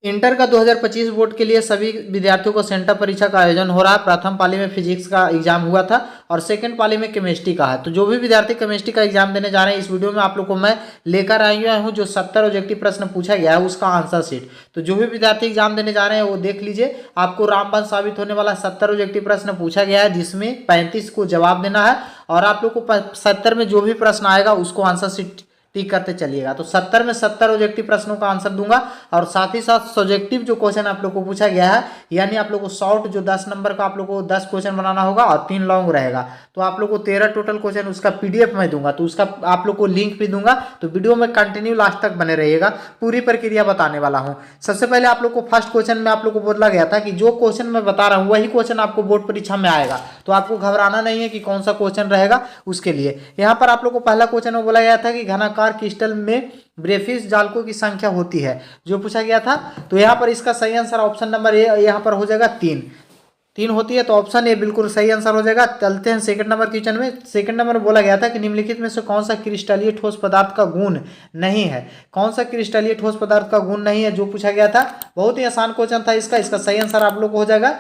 Inter का 2025 board के लिए सभी विद्यार्थियों को सेंटर परीक्षा का आयोजन हो रहा है। प्रथम पाली में फिजिक्स का एग्जाम हुआ था और सेकंड पाली में केमिस्ट्री का है। तो जो भी विद्यार्थी केमिस्ट्री का एग्जाम देने जा रहे हैं, इस वीडियो में आप लोग को मैं लेकर आया हूं जो 70 ऑब्जेक्टिव प्रश्न पूछा गया है उसका आंसर शीट। तो जो भी विद्यार्थी एग्जाम देने जा रहे हैं वो देख लीजिए, आपको रामबाण साबित होने वाला 70 ऑब्जेक्टिव प्रश्न पूछा गया है, जिसमें 35 को जवाब देना है और आप लोग को 70 में जो भी प्रश्न आएगा उसको आंसर शीट टिक करते चलिएगा। तो 70 में 70 ऑब्जेक्टिव प्रश्नों का आंसर दूंगा और साथ ही साथ सब्जेक्टिव जो क्वेश्चन आप लोग को पूछा गया है, यानी आप लोग को शॉर्ट जो 10 नंबर का आप लोग को 10 क्वेश्चन बनाना होगा और 3 लॉन्ग रहेगा। तो आप लोग को 13 टोटल क्वेश्चन उसका पीडीएफ मैं दूंगा, तो उसका आप लोग को लिंक भी दूंगा। तो वीडियो में कंटिन्यू लास्ट तक बने रहिएगा, पूरी प्रक्रिया बताने वाला हूँ। सबसे पहले आप लोग को फर्स्ट क्वेश्चन में आप लोग को बोला गया था कि जो क्वेश्चन मैं बता रहा हूँ वही क्वेश्चन आपको बोर्ड परीक्षा में आएगा, तो आपको घबराना नहीं है कि कौन सा क्वेश्चन रहेगा। उसके लिए यहाँ पर आप लोग को पहला क्वेश्चन में बोला गया था कि घनाकार क्रिस्टल में ब्रेफिस जालकों की संख्या होती है, जो पूछा गया था। तो यहाँ पर इसका सही आंसर ऑप्शन नंबर ए यहाँ पर हो जाएगा 3 होती है, तो ऑप्शन ए बिल्कुल सही आंसर हो जाएगा। चलते हैं सेकंड नंबर क्वेश्चन में। सेकंड नंबर में बोला गया था कि निम्नलिखित में से कौन सा क्रिस्टलीय ठोस पदार्थ का गुण नहीं है। कौन सा क्रिस्टलीय ठोस पदार्थ का गुण नहीं है जो पूछा गया था। बहुत ही आसान क्वेश्चन था इसका सही आंसर आप लोग को हो जाएगा।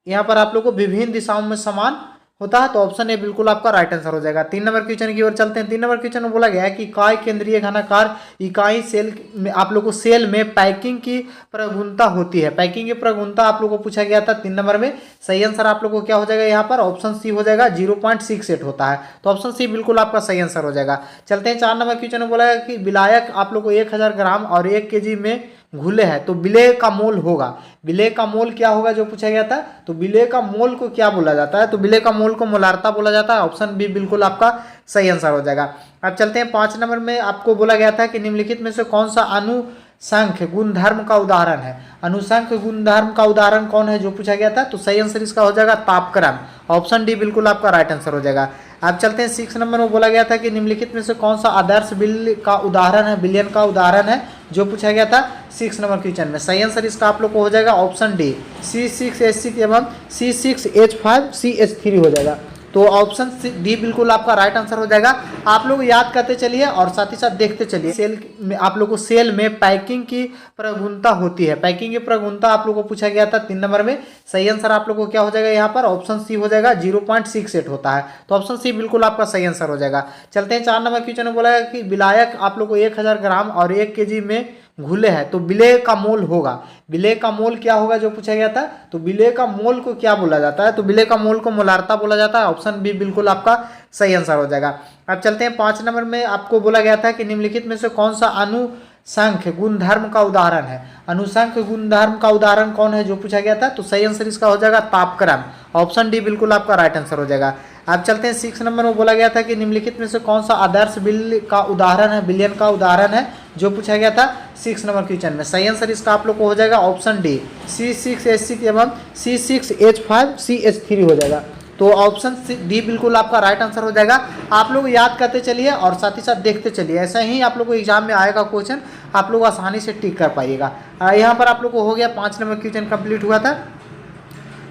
यहाँ पर आप लोग को विभिन्न दिशाओं में समान होता है, तो ऑप्शन ए बिल्कुल आपका राइट आंसर हो जाएगा। 3 नंबर क्वेश्चन की ओर चलते हैं। 3 नंबर क्वेश्चन में बोला गया है कि काय केंद्रीय घनाकार इकाई सेल में आप लोग को सेल में पैकिंग की प्रगुणता होती है। पैकिंग की प्रगुणता आप लोग को पूछा गया था 3 नंबर में। सही आंसर आप लोग को क्या हो जाएगा यहाँ पर ऑप्शन सी हो जाएगा, 0.68 होता है, तो ऑप्शन सी बिल्कुल आपका सही आंसर हो जाएगा। चलते हैं 4 नंबर क्वेश्चन में बोला गया कि विलायक आप लोग को 1000 ग्राम और 1 kg में घुले हैं, तो विलेय का मोल होगा। विलेय का मोल क्या होगा जो पूछा गया था। तो विलेय का मोल को क्या बोला जाता है, तो विलेय का मोल को मोलारता बोला जाता है। ऑप्शन बी बिल्कुल आपका सही आंसर हो जाएगा। अब चलते हैं 5 नंबर में। आपको बोला गया था कि निम्नलिखित में से कौन सा अनुसंख्य गुणधर्म का उदाहरण है। अनुसंख्य गुणधर्म का उदाहरण कौन है जो पूछा गया था। तो सही आंसर इसका हो जाएगा तापक्रम। ऑप्शन डी बिल्कुल आपका राइट आंसर हो जाएगा। अब चलते हैं 6 नंबर में। बोला गया था कि निम्नलिखित में से कौन सा आदर्श बिल का उदाहरण है, बिलियन का उदाहरण है जो पूछा गया था 6 नंबर क्वेश्चन में। सही आंसर इसका आप लोग को हो जाएगा ऑप्शन डी, C6H6 एवं C6H5CH3 हो जाएगा। तो ऑप्शन डी बिल्कुल आपका राइट आंसर हो जाएगा। आप लोग याद करते चलिए और साथ ही साथ देखते चलिए। सेल में आप लोग को सेल में पैकिंग की प्रगुणता होती है। पैकिंग की प्रगुणता आप लोग को पूछा गया था 3 नंबर में। सही आंसर आप लोग को क्या हो जाएगा यहाँ पर ऑप्शन सी हो जाएगा, 0.68 होता है, तो ऑप्शन सी बिल्कुल आपका सही आंसर हो जाएगा। चलते हैं 4 नंबर क्वेश्चन में बोला है कि विलायक आप लोग को 1000 ग्राम और 1 kg में घुले हैं, तो विलेय का मोल होगा। विलेय का मोल क्या होगा जो पूछा गया था। तो विलेय का मोल को क्या बोला जाता है, तो विलेय का मोल को मोलारता बोला जाता है। ऑप्शन बी बिल्कुल आपका सही आंसर हो जाएगा। अब चलते हैं 5 नंबर में। आपको बोला गया था कि निम्नलिखित में से कौन सा अनुसंख्य गुणधर्म का उदाहरण है। अनुसंख्य गुणधर्म का उदाहरण कौन है जो पूछा गया था। तो सही आंसर इसका हो जाएगा तापक्रम। ऑप्शन डी बिल्कुल आपका राइट आंसर हो जाएगा। अब चलते हैं 6 नंबर में। बोला गया था कि निम्नलिखित में से कौन सा आदर्श बिल का उदाहरण है, बिलियन का उदाहरण है जो पूछा गया था 6 नंबर क्वेश्चन में। सही आंसर इसका आप लोग को हो जाएगा ऑप्शन डी, C6H6 एवं C6H5CH3 हो जाएगा। तो ऑप्शन डी बिल्कुल आपका राइट आंसर हो जाएगा। आप लोग याद करते चलिए और साथ ही साथ देखते चलिए, ऐसा ही आप लोग को एग्जाम में आएगा क्वेश्चन, आप लोग आसानी से टिक कर पाइएगा। यहाँ पर आप लोग को हो गया 5 नंबर क्वेश्चन कंप्लीट हुआ था।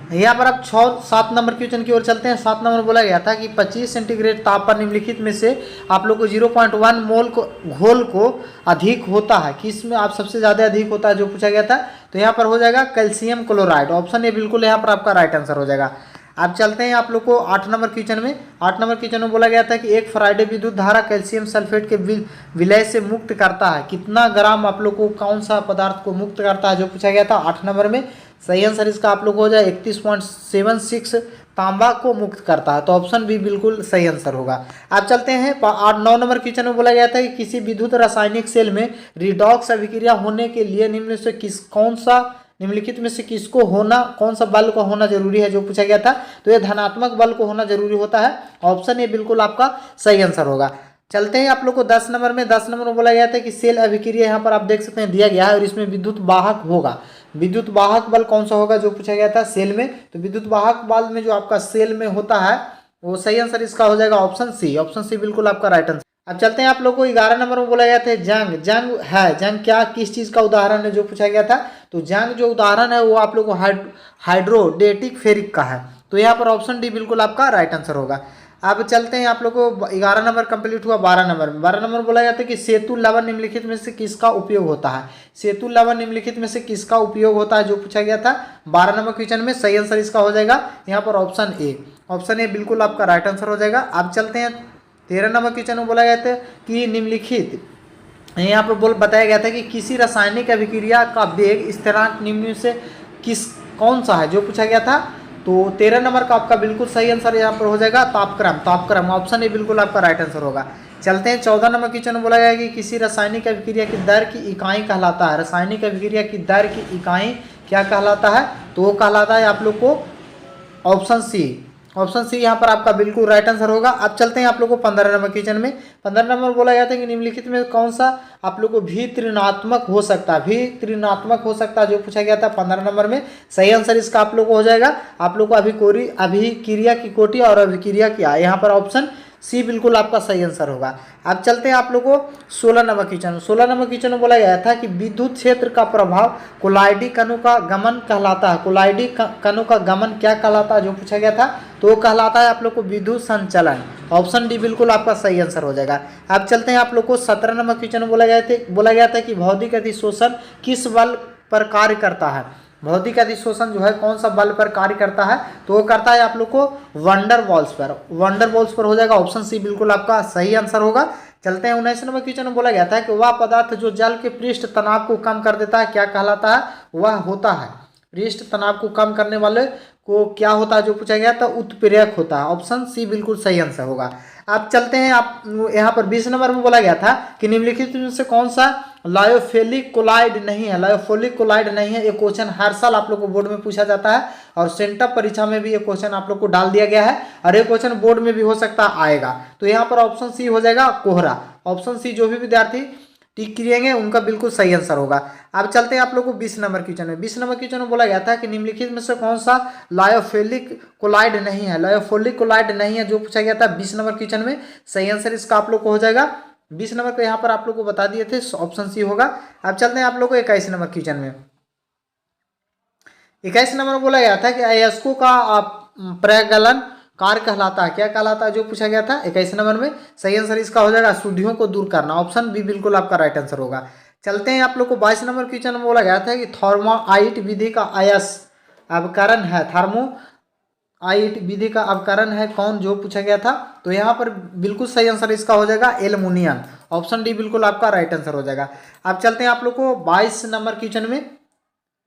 यहाँ पर आप 7 नंबर क्वेश्चन की ओर चलते हैं। 7 नंबर बोला गया था कि 25 सेंटीग्रेड ताप पर निम्नलिखित में से आप लोग को 0.1 मोल को घोल को अधिक होता है, किस में आप सबसे ज़्यादा अधिक होता है जो पूछा गया था। तो यहाँ पर हो जाएगा कैल्शियम क्लोराइड। ऑप्शन ए बिल्कुल यहाँ पर आपका राइट आंसर हो जाएगा। अब चलते हैं आप लोग को 8 नंबर क्वेश्चन में। 8 नंबर क्वेश्चन में बोला गया था कि एक फराइडे विद्युत धारा कैल्शियम सल्फेट के विलय से मुक्त करता है, कितना ग्राम आप लोग को कौन सा पदार्थ को मुक्त करता है जो पूछा गया था 8 नंबर में। सही आंसर इसका आप लोग हो जाए 31.76 तांबा को मुक्त करता है, तो ऑप्शन बी बिल्कुल सही आंसर होगा। अब चलते हैं 9 नंबर क्वेश्चन में। बोला गया था कि किसी विद्युत रासायनिक सेल में रिडॉक्स अभिक्रिया होने के लिए निम्नलिखित में से किसको होना, कौन सा बल को होना जरूरी है जो पूछा गया था। तो ये धनात्मक बल को होना जरूरी होता है। ऑप्शन ए बिल्कुल आपका सही आंसर होगा। चलते हैं आप लोग को 10 नंबर में। 10 नंबर में बोला गया था कि सेल अभिक्रिया, यहाँ पर आप देख सकते हैं दिया गया है और इसमें विद्युत वाहक होगा। विद्युत वाहक बल कौन सा होगा जो पूछा गया था सेल में। तो विद्युत वाहक बल में जो आपका सेल में होता है वो सही आंसर इसका हो जाएगा ऑप्शन सी। ऑप्शन सी बिल्कुल आपका राइट आंसर। अब चलते हैं आप लोग को 11 नंबर में। बोला गया था जंग है, जंग क्या किस चीज़ का उदाहरण है जो पूछा गया था। तो जंग जो उदाहरण है वो आप लोग को हाइड्रोडेटिक फेरिक का है, तो यहाँ पर ऑप्शन डी बिल्कुल आपका राइट आंसर होगा। अब चलते हैं आप लोग को 11 नंबर कंप्लीट हुआ। 12 नंबर में 12 नंबर बोला जाता है कि सेतु लवन निम्नलिखित में से किसका उपयोग होता है। सेतु लवन निम्नलिखित में से किसका उपयोग होता है जो पूछा गया था 12 नंबर क्वेश्चन में। सही आंसर इसका हो जाएगा यहाँ पर ऑप्शन ए। ऑप्शन ए बिल्कुल आपका राइट आंसर हो जाएगा। अब चलते हैं 13 नंबर क्वेश्चन में बोला गया था कि निम्नलिखित यहाँ पर बताया गया था कि किसी रासायनिक अभिक्रिया का वेग स्थिरांक निम्न में से कौन सा है जो पूछा गया था। तो 13 नंबर का आपका बिल्कुल सही आंसर यहाँ पर हो जाएगा तापक्रम। तापक्रम ऑप्शन ए बिल्कुल आपका राइट आंसर होगा। चलते हैं 14 नंबर क्वेश्चन में बोला गया है कि किसी रासायनिक अभिक्रिया की दर की इकाई कहलाता है। रासायनिक अभिक्रिया की दर की इकाई क्या कहलाता है, तो वो कहलाता है आप लोग को ऑप्शन सी। ऑप्शन सी यहाँ पर आपका बिल्कुल राइट आंसर होगा। अब चलते हैं आप लोग को 15 नंबर क्वेश्चन में। 15 नंबर बोला गया था कि निम्नलिखित में कौन सा आप लोग को भी ऋणात्मक हो सकता है। भी ऋणात्मक हो सकता है जो पूछा गया था 15 नंबर में। सही आंसर इसका आप लोग को हो जाएगा। आप लोग को अभिक्रिया की कोटि और अभिक्रिया की आय, यहाँ पर ऑप्शन सी बिल्कुल आपका सही आंसर होगा। अब चलते हैं आप लोग को 16 नंबर क्वेश्चन। 16 नंबर क्वेश्चन में बोला गया था कि विद्युत क्षेत्र का प्रभाव कोलाइडी कणों का गमन कहलाता है। कोलाइडी कणों का गमन क्या कहलाता है जो पूछा गया था, तो वो कहलाता है आप लोग को विद्युत संचलन। ऑप्शन डी बिल्कुल आपका सही आंसर हो जाएगा। अब चलते हैं आप लोग को 17 नंबर क्वेश्चन में बोला गया था कि भौतिक अधिशोषण किस बल पर कार्य करता है। भौतिक अधिशोषण जो है कौन सा बल पर कार्य करता है, तो वो करता है आप लोग को वंडर वॉल्स पर। वंडर वॉल्स पर हो जाएगा। ऑप्शन सी बिल्कुल आपका सही आंसर होगा। चलते हैं 19 नंबर क्वेश्चन में बोला गया था कि वह पदार्थ जो जल के पृष्ठ तनाव को कम कर देता है क्या कहलाता है, वह होता है। पृष्ठ तनाव को कम करने वाले को क्या होता है जो पूछा गया था, उत्प्रेरक होता है। ऑप्शन सी बिल्कुल सही आंसर होगा। आप चलते हैं आप यहाँ पर 20 नंबर में बोला गया था कि निम्नलिखित में से कौन सा लायोफिलिक कोलाइड नहीं है। लायोफिलिक कोलाइड नहीं है। ये क्वेश्चन हर साल आप लोग को बोर्ड में पूछा जाता है और सेंटअप परीक्षा में भी ये क्वेश्चन आप लोग को डाल दिया गया है और ये क्वेश्चन बोर्ड में भी हो सकता आएगा। तो यहाँ पर ऑप्शन सी हो जाएगा कोहरा। ऑप्शन सी जो भी विद्यार्थी टिक करेंगे उनका बिल्कुल सही आंसर होगा। अब चलते हैं आप लोग को 20 नंबर क्वेश्चन में। 20 नंबर क्वेश्चन में बोला गया था कि निम्नलिखित में से कौन सा लायोफिलिक कोलाइड नहीं है। लायोफिलिक कोलाइड नहीं है जो पूछा गया था 20 नंबर क्वेश्चन में। सही आंसर इसका आप लोग को हो जाएगा। 20 नंबर को यहाँ पर आप लोग को बता दिए थे, ऑप्शन सी होगा। अब चलते हैं आप लोग को 21 नंबर क्वेश्चन में। 21 नंबर में बोला गया था कि अयस्कों का प्रगलन कार्य कहलाता है। क्या कहलाता है जो पूछा गया था 21 नंबर में। सही आंसर इसका हो जाएगा अशुद्धियों को दूर करना। ऑप्शन बी बिल्कुल आपका राइट आंसर होगा। चलते हैं आप लोग को 22 नंबर क्वेश्चन में बोला गया था कि थर्मोआइट विधि का अवकरण है। थर्मोआइट विधि का अवकरण है कौन जो पूछा गया था, तो यहाँ पर बिल्कुल सही आंसर इसका हो जाएगा एल्युमिनियम। ऑप्शन डी बिल्कुल आपका राइट आंसर हो जाएगा। अब चलते हैं आप लोग को 22 नंबर क्वेश्चन में।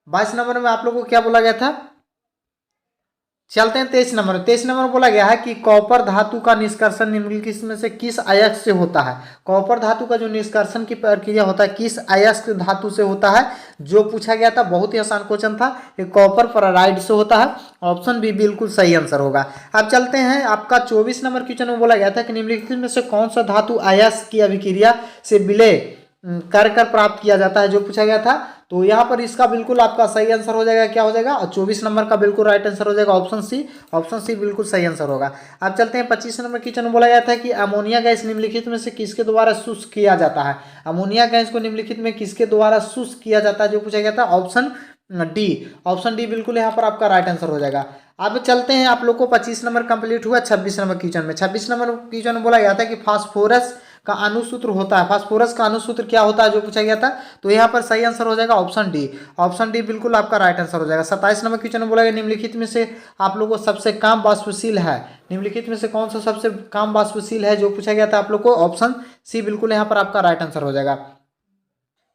22 नंबर में आप लोग को क्या बोला गया था, चलते हैं 23 नंबर। 23 नंबर बोला गया है कि कॉपर धातु का निष्कर्षण निम्नलिखित में से किस अयस्क से होता है। कॉपर धातु का जो निष्कर्षण की प्रक्रिया होता है किस अयस्क धातु से होता है जो पूछा गया था। बहुत ही आसान क्वेश्चन था। ये कॉपर फ्लोराइड से होता है। ऑप्शन बी बिल्कुल सही आंसर होगा। अब चलते हैं आपका 24 नंबर क्वेश्चन में बोला गया था कि निम्नलिखित में से कौन सा धातु अयस्क की अभिक्रिया से विलय कर प्राप्त किया जाता है जो पूछा गया था। तो यहाँ पर इसका बिल्कुल आपका सही आंसर हो जाएगा। क्या हो जाएगा, और 24 नंबर का बिल्कुल राइट आंसर हो जाएगा ऑप्शन सी। ऑप्शन सी बिल्कुल सही आंसर होगा। अब चलते हैं 25 नंबर क्वेश्चन में बोला गया था कि अमोनिया गैस निम्नलिखित में से किसके द्वारा शुष्क किया जाता है। अमोनिया गैस को निम्नलिखित में किसके द्वारा शुष्क किया जाता है जो पूछा गया था। Option D. ऑप्शन डी बिल्कुल यहाँ पर आपका राइट आंसर हो जाएगा। अब चलते हैं आप लोग को 25 नंबर कंप्लीट हुआ। 26 नंबर क्वेश्चन में 26 नंबर क्वेश्चन में बोला गया था कि फास्फोरस का अनुसूत्र होता है। फास्फोरस का अनुसूत्र क्या होता है जो पूछा गया था, तो यहाँ पर सही आंसर हो जाएगा ऑप्शन डी। ऑप्शन डी बिल्कुल आपका राइट आंसर हो जाएगा। 27 नंबर क्वेश्चन में बोला गया निम्नलिखित में से आप लोगों को सबसे कम वाष्पशील है। निम्नलिखित में से कौन सा सबसे कम वाष्पशील है जो पूछा गया था आप लोग को। ऑप्शन सी बिल्कुल यहाँ पर आपका राइट आंसर हो जाएगा।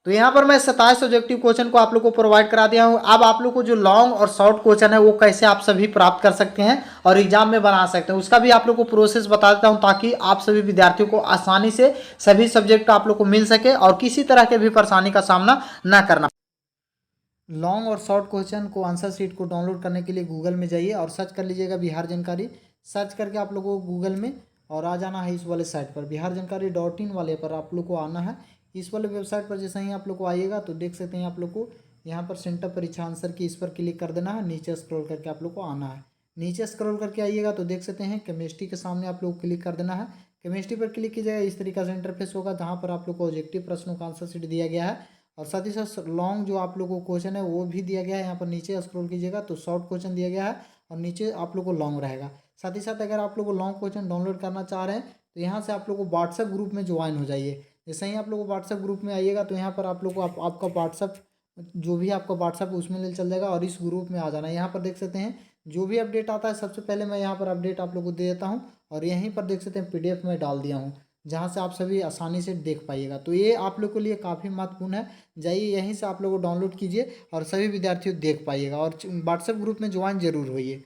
तो यहाँ पर मैं 27 ऑब्जेक्टिव क्वेश्चन को आप लोग को प्रोवाइड करा दिया हूँ। अब आप लोग को जो लॉन्ग और शॉर्ट क्वेश्चन है वो कैसे आप सभी प्राप्त कर सकते हैं और एग्जाम में बना सकते हैं उसका भी आप लोग को प्रोसेस बता देता हूँ, ताकि आप सभी विद्यार्थियों को आसानी से सभी सब्जेक्ट आप लोग को मिल सके और किसी तरह के भी परेशानी का सामना न करना। लॉन्ग और शॉर्ट क्वेश्चन को आंसर शीट को डाउनलोड करने के लिए गूगल में जाइए और सर्च कर लीजिएगा बिहार जानकारी। सर्च करके आप लोगों को गूगल में और आ जाना है इस वाले साइट पर biharjankari.in वाले पर आप लोग को आना है। इस वाले वेबसाइट पर जैसे ही आप लोग को आइएगा तो देख सकते हैं आप लोग को यहाँ पर सेंटर परीक्षा आंसर की इस पर क्लिक कर देना है। नीचे स्क्रॉल करके आप लोग को आना है। नीचे स्क्रॉल करके आइएगा तो देख सकते हैं केमिस्ट्री के सामने आप लोग को क्लिक कर देना है। केमिस्ट्री पर क्लिक कीजिएगा, इस तरीका से इंटरफेस होगा जहाँ पर आप लोग को ऑब्जेक्टिव प्रश्नों का आंसर शीट दिया गया है और साथ ही साथ लॉन्ग जो आप लोग को क्वेश्चन है वो भी दिया गया है। यहाँ पर नीचे स्क्रॉल कीजिएगा तो शॉर्ट क्वेश्चन दिया गया है और नीचे आप लोग को लॉन्ग रहेगा। साथ ही साथ अगर आप लोग को लॉन्ग क्वेश्चन डाउनलोड करना चाह रहे हैं तो यहाँ से आप लोग को व्हाट्सएप ग्रुप में ज्वाइन हो जाइए। जैसे ही आप लोग व्हाट्सएप ग्रुप में आइएगा तो यहाँ पर आप लोग को आपका व्हाट्सएप जो भी आपका व्हाट्सएप उसमें ले चल जाएगा और इस ग्रुप में आ जाना है। यहाँ पर देख सकते हैं जो भी अपडेट आता है सबसे पहले मैं यहाँ पर अपडेट आप लोग को दे देता हूँ और यहीं पर देख सकते हैं PDF में डाल दिया हूँ जहाँ से आप सभी आसानी से देख पाइएगा। तो ये आप लोग के लिए काफ़ी महत्वपूर्ण है, जाइए यहीं से आप लोग को डाउनलोड कीजिए और सभी विद्यार्थियों देख पाइएगा और व्हाट्सएप ग्रुप में ज्वाइन जरूर होइए।